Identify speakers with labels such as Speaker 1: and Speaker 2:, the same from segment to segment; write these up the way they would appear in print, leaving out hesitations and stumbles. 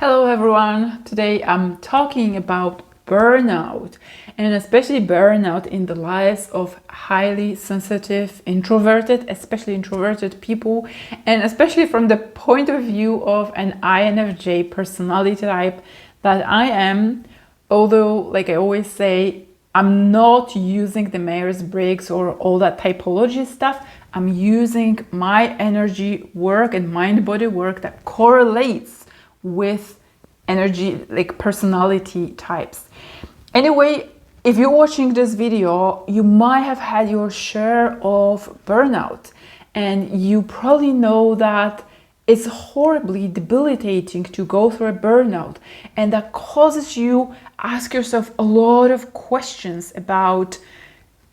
Speaker 1: Hello everyone, today I'm talking about burnout and especially burnout in the lives of highly sensitive, especially introverted people, and especially from the point of view of an INFJ personality type that I am. Although, like I always say, I'm not using the Myers-Briggs or all that typology stuff. I'm using my energy work and mind-body work that correlates with energy, like personality types. Anyway, if you're watching this video, you might have had your share of burnout, and you probably know that it's horribly debilitating to go through a burnout, and that causes you ask yourself a lot of questions about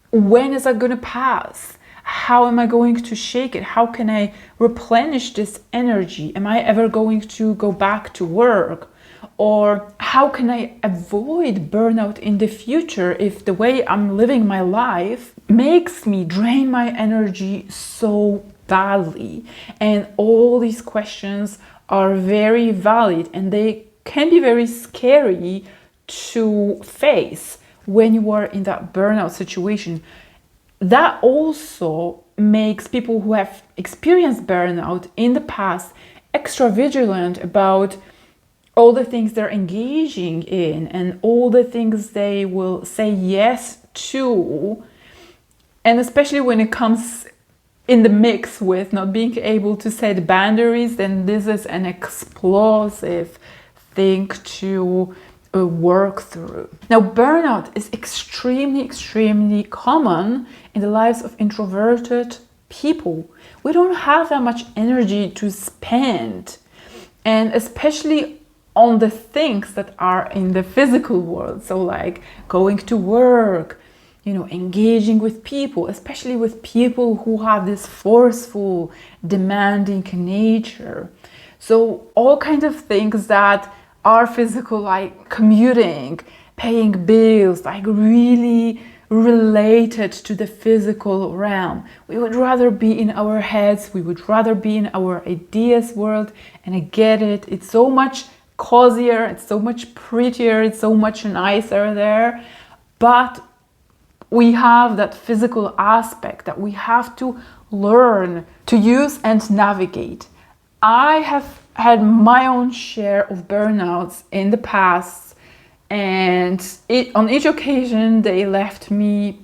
Speaker 1: when is that going to pass? How am I going to shake it? How can I replenish this energy? Am I ever going to go back to work? Or how can I avoid burnout in the future if the way I'm living my life makes me drain my energy so badly? And all these questions are very valid, and they can be very scary to face when you are in that burnout situation. That also makes people who have experienced burnout in the past extra vigilant about all the things they're engaging in and all the things they will say yes to. And especially when it comes in the mix with not being able to set boundaries, then this is an explosive thing to work through. Now, burnout is extremely common in the lives of introverted people. We don't have that much energy to spend, and especially on the things that are in the physical world. So like going to work, engaging with people, especially with people who have this forceful, demanding nature. So all kinds of things that are physical, like commuting, paying bills, like really related to the physical realm. We would rather be in our heads, we would rather be in our ideas world, and I get it, it's so much cozier, it's so much prettier, it's so much nicer there, but we have that physical aspect that we have to learn to use and navigate. I have had my own share of burnouts in the past, and on each occasion they left me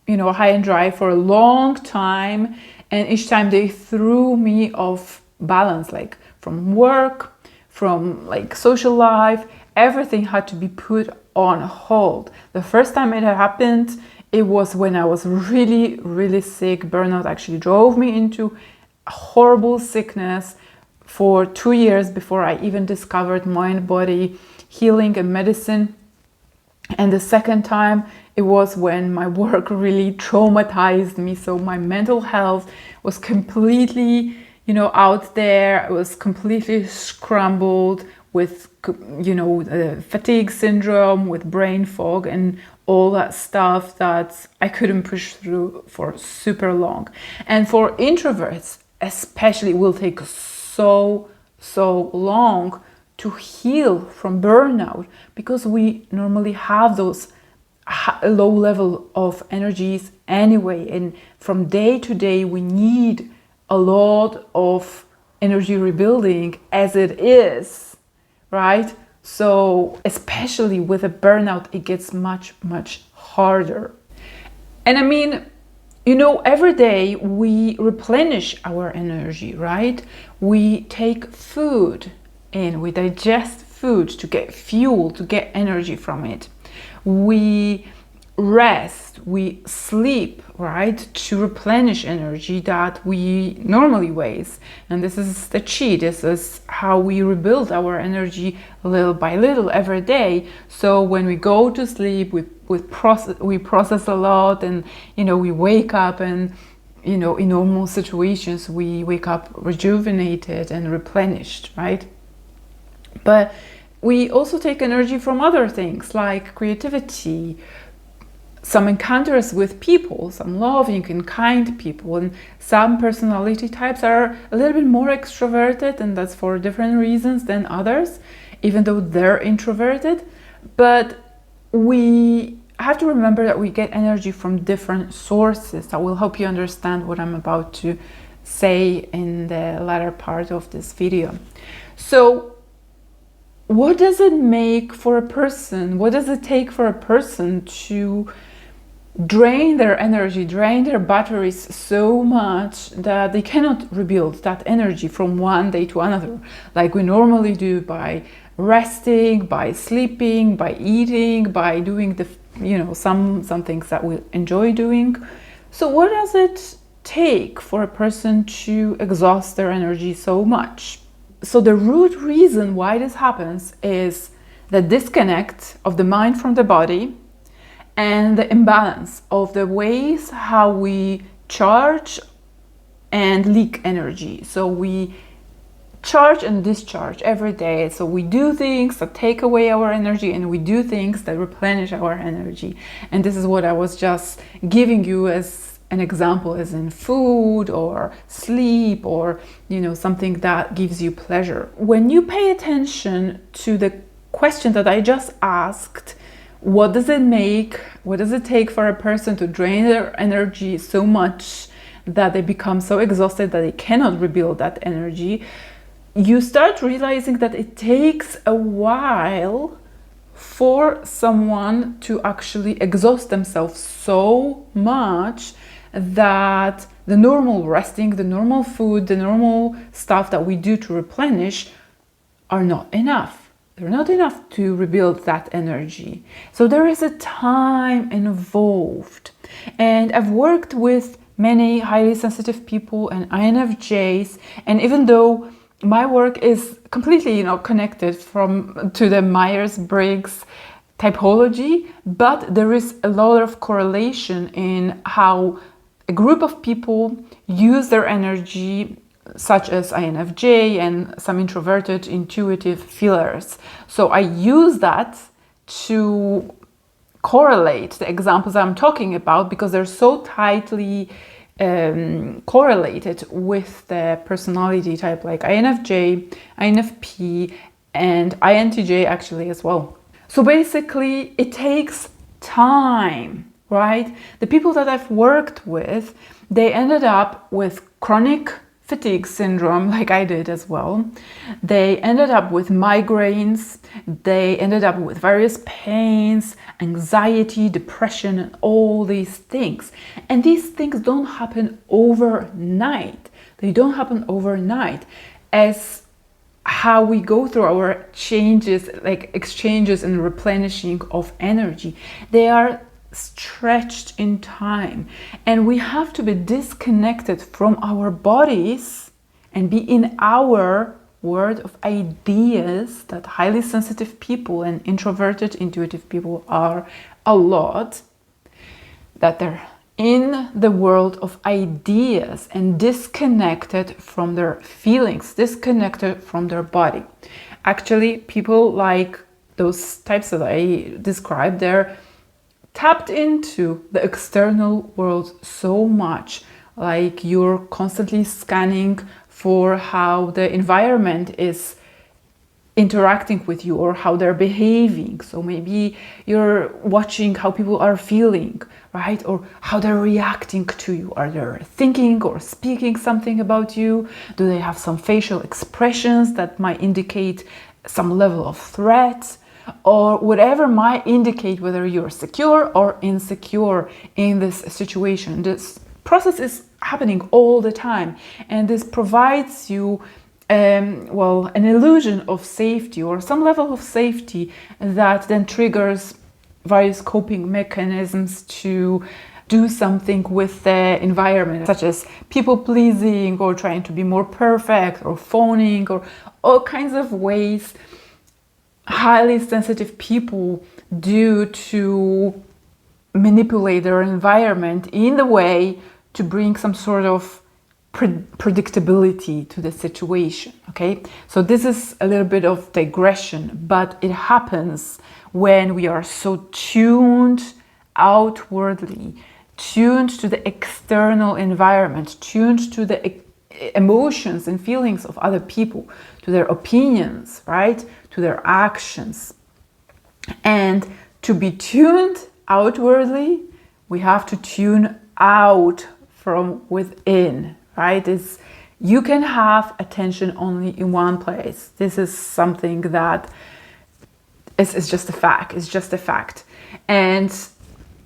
Speaker 1: high and dry for a long time, and each time they threw me off balance, like from work, from like social life, everything had to be put on hold. The first time it had happened, it was when I was really sick. Burnout actually drove me into horrible sickness for 2 years before I even discovered mind-body healing and medicine. And the second time, it was when my work really traumatized me. So my mental health was completely out there. I was completely scrambled with, fatigue syndrome, with brain fog and all that stuff that I couldn't push through for super long. And for introverts, especially, it will take so long to heal from burnout, because we normally have those low level of energies anyway. And from day to day, we need a lot of energy rebuilding as it is, right? So especially with a burnout, it gets much harder. And I mean, every day we replenish our energy, right? We take food in, we digest food to get fuel, to get energy from it. We rest, we sleep, right, to replenish energy that we normally waste. And this is the key. This is how we rebuild our energy little by little every day. So when we go to sleep, we process a lot, and we wake up, and in normal situations we wake up rejuvenated and replenished, right? But we also take energy from other things like creativity, some encounters with people, some loving and kind people, and some personality types are a little bit more extroverted, and that's for different reasons than others. even though they're introverted. But we have to remember that we get energy from different sources. That will help you understand what I'm about to say in the latter part of this video. So what does it make for a person? What does it take for a person to drain their energy, drain their batteries so much that they cannot rebuild that energy from one day to another, like we normally do by resting, by sleeping, by eating, by doing the, some things that we enjoy doing? So what does it take for a person to exhaust their energy so much? So the root reason why this happens is the disconnect of the mind from the body and the imbalance of the ways how we charge and leak energy. So we charge and discharge every day. So we do things that take away our energy, and we do things that replenish our energy. And this is what I was just giving you as an example, as in food or sleep, or something that gives you pleasure. When you pay attention to the question that I just asked, what does it take for a person to drain their energy so much that they become so exhausted that they cannot rebuild that energy? You start realizing that it takes a while for someone to actually exhaust themselves so much that the normal resting, the normal food, the normal stuff that we do to replenish are not enough. They're not enough to rebuild that energy. So there is a time involved. And I've worked with many highly sensitive people and INFJs, and even though my work is completely, connected to the Myers-Briggs typology, but there is a lot of correlation in how a group of people use their energy, such as INFJ and some introverted intuitive feelers. So I use that to correlate the examples I'm talking about, because they're so tightly correlated with the personality type, like INFJ, INFP, and INTJ actually as well. So basically it takes time, right? The people that I've worked with, they ended up with chronic fatigue syndrome, like I did as well. They ended up with migraines. They ended up with various pains, anxiety, depression, and all these things. And these things don't happen overnight. They don't happen overnight, as how we go through our changes, like exchanges and replenishing of energy. They are stretched in time, and we have to be disconnected from our bodies and be in our world of ideas that highly sensitive people and introverted intuitive people are a lot, that they're in the world of ideas and disconnected from their feelings, disconnected from their body. Actually, people like those types that I described, they're tapped into the external world so much, like you're constantly scanning for how the environment is interacting with you or how they're behaving. So maybe you're watching how people are feeling, right? Or how they're reacting to you. Are they thinking or speaking something about you? Do they have some facial expressions that might indicate some level of threat? Or whatever might indicate whether you're secure or insecure in this situation. This process is happening all the time, and this provides you an illusion of safety or some level of safety that then triggers various coping mechanisms to do something with the environment, such as people pleasing or trying to be more perfect or phoning, or all kinds of ways highly sensitive people do to manipulate their environment in the way to bring some sort of predictability to the situation. Okay, so this is a little bit of digression, but it happens when we are so tuned outwardly, tuned to the external environment, tuned to the emotions and feelings of other people, to their opinions, right? to their actions. And to be tuned outwardly, we have to tune out from within, right? You can have attention only in one place. This is something that is just a fact. It's just a fact. And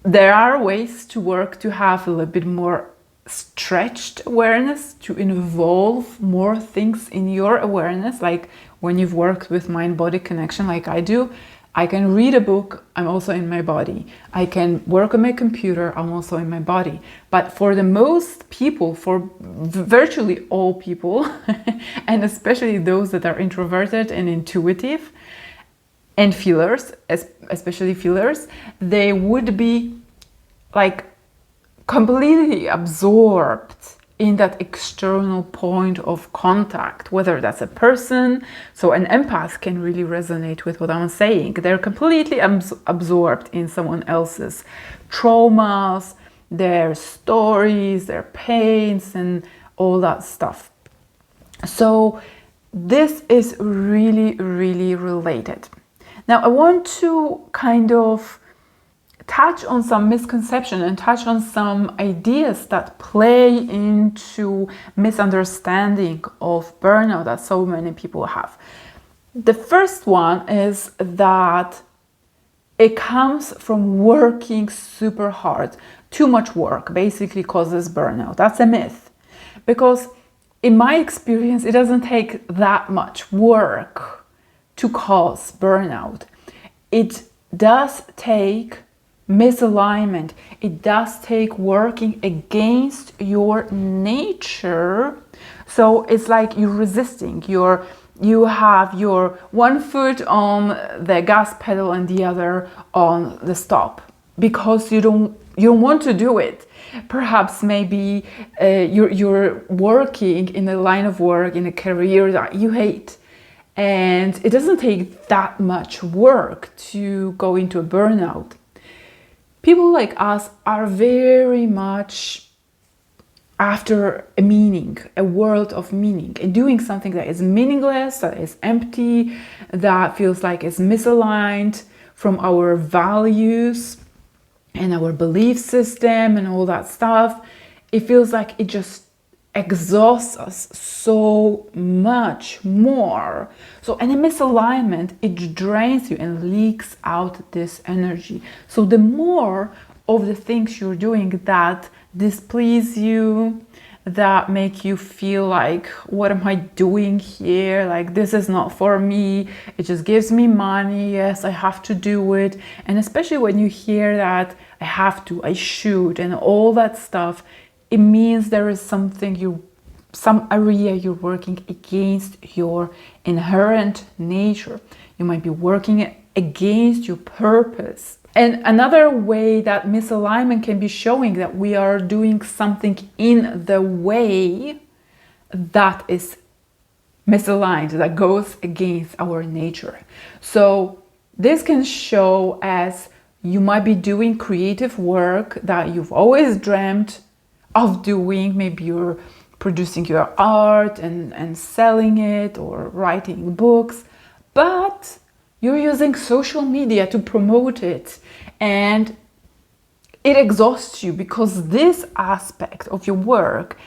Speaker 1: there are ways to work to have a little bit more stretched awareness, to involve more things in your awareness. Like when you've worked with mind-body connection like I do, I can read a book, I'm also in my body. I can work on my computer, I'm also in my body. But for the most people, for virtually all people, and especially those that are introverted and intuitive, and feelers, especially feelers, they would be like completely absorbed in that external point of contact, whether that's a person. So an empath can really resonate with what I'm saying. They're completely absorbed in someone else's traumas, their stories, their pains, and all that stuff. So this is really, really related. Now, I want to kind of touch on some misconception and touch on some ideas that play into misunderstanding of burnout that so many people have. The first one is that it comes from working super hard. Too much work basically causes burnout. That's a myth. Because in my experience, it doesn't take that much work to cause burnout. It does take misalignment. It does take working against your nature. So it's like you're resisting. You have your one foot on the gas pedal and the other on the stop because you don't want to do it. Perhaps maybe you're working in a line of work, in a career that you hate. And it doesn't take that much work to go into a burnout. People like us are very much after a meaning, a world of meaning, and doing something that is meaningless, that is empty, that feels like it's misaligned from our values and our belief system and all that stuff. It feels like it just exhausts us so much more. So in a misalignment, it drains you and leaks out this energy. So the more of the things you're doing that displease you, that make you feel like, what am I doing here? Like, this is not for me. It just gives me money. Yes, I have to do it. And especially when you hear that I have to, I should, and all that stuff, it means there is some area you're working against your inherent nature. You might be working against your purpose. And another way that misalignment can be showing that we are doing something in the way that is misaligned, that goes against our nature. So this can show as you might be doing creative work that you've always dreamt of doing. Maybe you're producing your art and selling it, or writing books, but you're using social media to promote it, and it exhausts you because this aspect of your work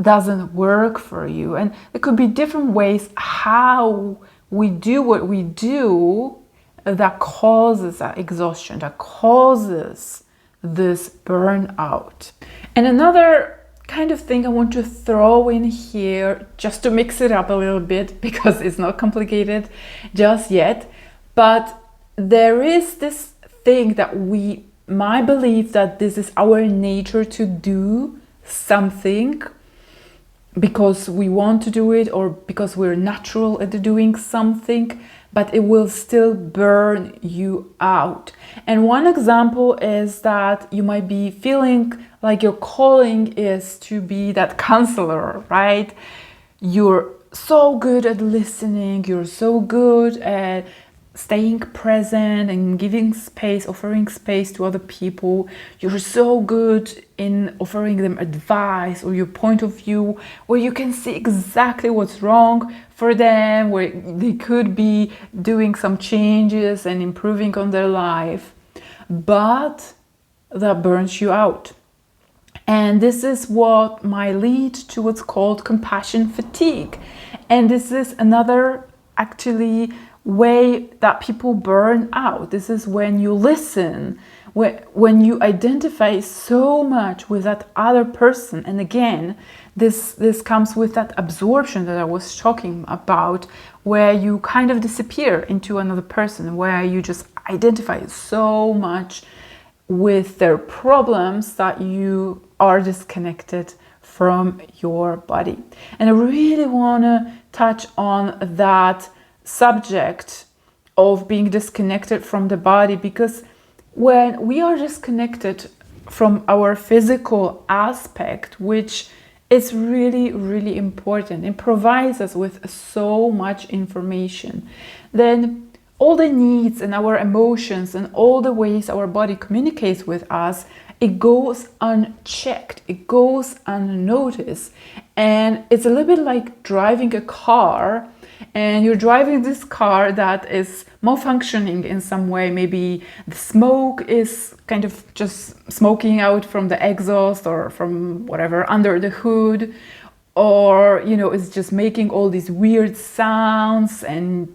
Speaker 1: doesn't work for you. And there could be different ways how we do what we do that causes that exhaustion, that causes this burnout. And another kind of thing I want to throw in here, just to mix it up a little bit, because it's not complicated just yet, but there is this thing that we might believe that this is our nature to do something because we want to do it, or because we're natural at doing something, but it will still burn you out. And one example is that you might be feeling like your calling is to be that counselor, right? You're so good at listening, you're so good at staying present and giving space, offering space to other people. You're so good in offering them advice or your point of view, where you can see exactly what's wrong for them, where they could be doing some changes and improving on their life. But that burns you out. And this is what might lead to what's called compassion fatigue. And this is another actually way that people burn out. This is when you listen, when you identify so much with that other person. And again, this comes with that absorption that I was talking about, where you kind of disappear into another person, where you just identify so much with their problems that you are disconnected from your body. And I really want to touch on that subject of being disconnected from the body, because when we are disconnected from our physical aspect, which is really, really important, it provides us with so much information, then all the needs and our emotions and all the ways our body communicates with us, it goes unchecked, it goes unnoticed. And it's a little bit like driving a car, and you're driving this car that is malfunctioning in some way. Maybe the smoke is kind of just smoking out from the exhaust or from whatever under the hood, or it's just making all these weird sounds, and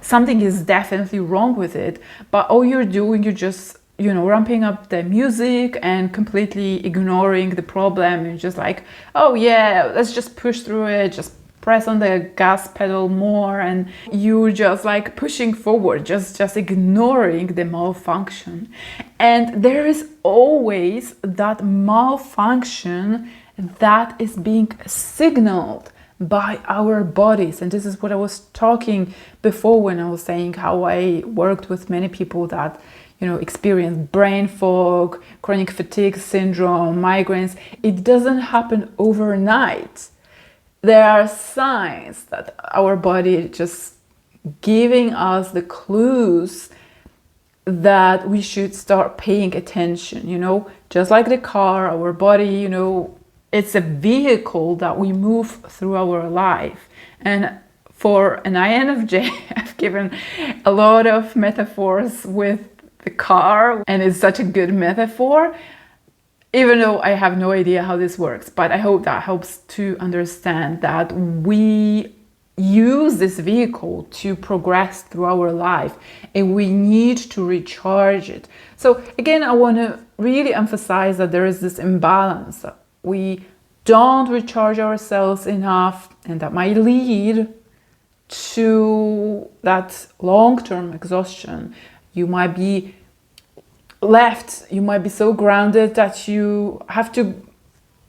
Speaker 1: something is definitely wrong with it. But all you're doing, you're just ramping up the music and completely ignoring the problem. You're just like, oh yeah, let's just push through it, just press on the gas pedal more, and you're just like pushing forward, just ignoring the malfunction. And there is always that malfunction that is being signaled by our bodies. And this is what I was talking before when I was saying how I worked with many people that experience brain fog, chronic fatigue syndrome, migraines. It doesn't happen overnight. There are signs that our body is just giving us the clues that we should start paying attention. Just like the car, our body, it's a vehicle that we move through our life. And for an INFJ, I've given a lot of metaphors with the car, and it's such a good metaphor, even though I have no idea how this works. But I hope that helps to understand that we use this vehicle to progress through our life, and we need to recharge it. So again, I want to really emphasize that there is this imbalance, that we don't recharge ourselves enough, and that might lead to that long-term exhaustion. You might be so grounded that you have to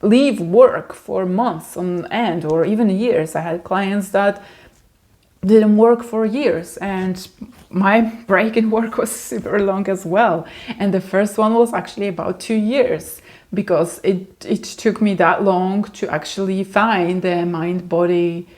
Speaker 1: leave work for months on end, or even years. I had clients that didn't work for years, and my break in work was super long as well. And the first one was actually about 2 years, because it took me that long to actually find the mind-body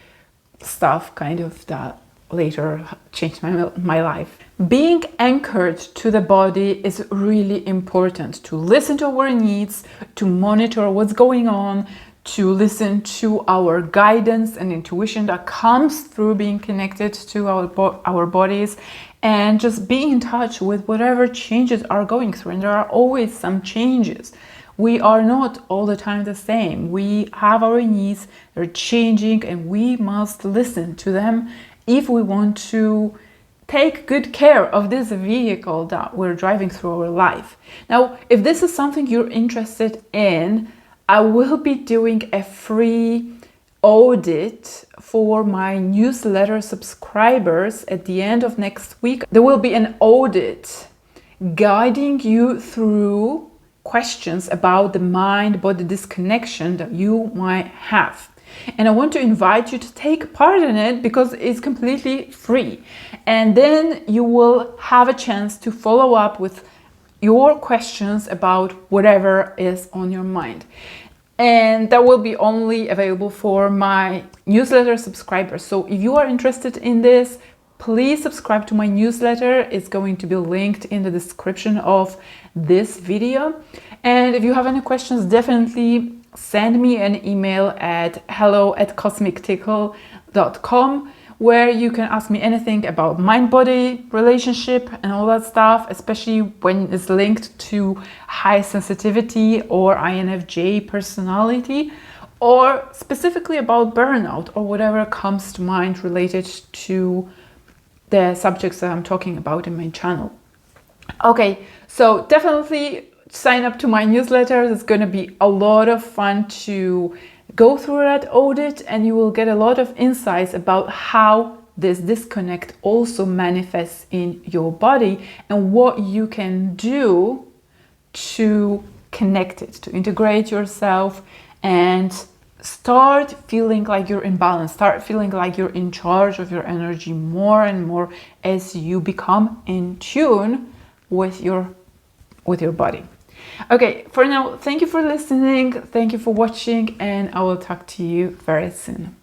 Speaker 1: stuff kind of that later changed my life. Being anchored to the body is really important, to listen to our needs, to monitor what's going on, to listen to our guidance and intuition that comes through being connected to our bodies, and just be in touch with whatever changes are going through. And there are always some changes. We are not all the time the same. We have our needs, they're changing, and we must listen to them if we want to take good care of this vehicle that we're driving through our life. Now, if this is something you're interested in, I will be doing a free audit for my newsletter subscribers at the end of next week. There will be an audit guiding you through questions about the mind-body disconnection that you might have. And I want to invite you to take part in it, because it's completely free. And then you will have a chance to follow up with your questions about whatever is on your mind. And that will be only available for my newsletter subscribers. So if you are interested in this, please subscribe to my newsletter. It's going to be linked in the description of this video. And if you have any questions, definitely send me an email at hello@cosmictickle.com, where you can ask me anything about mind-body relationship and all that stuff, especially when it's linked to high sensitivity or INFJ personality, or specifically about burnout or whatever comes to mind related to the subjects that I'm talking about in my channel. Okay, so definitely sign up to my newsletter. It's going to be a lot of fun to go through that audit, and you will get a lot of insights about how this disconnect also manifests in your body and what you can do to connect it, to integrate yourself and start feeling like you're in balance, start feeling like you're in charge of your energy more and more as you become in tune with your body. Okay, for now, thank you for listening, thank you for watching, and I will talk to you very soon.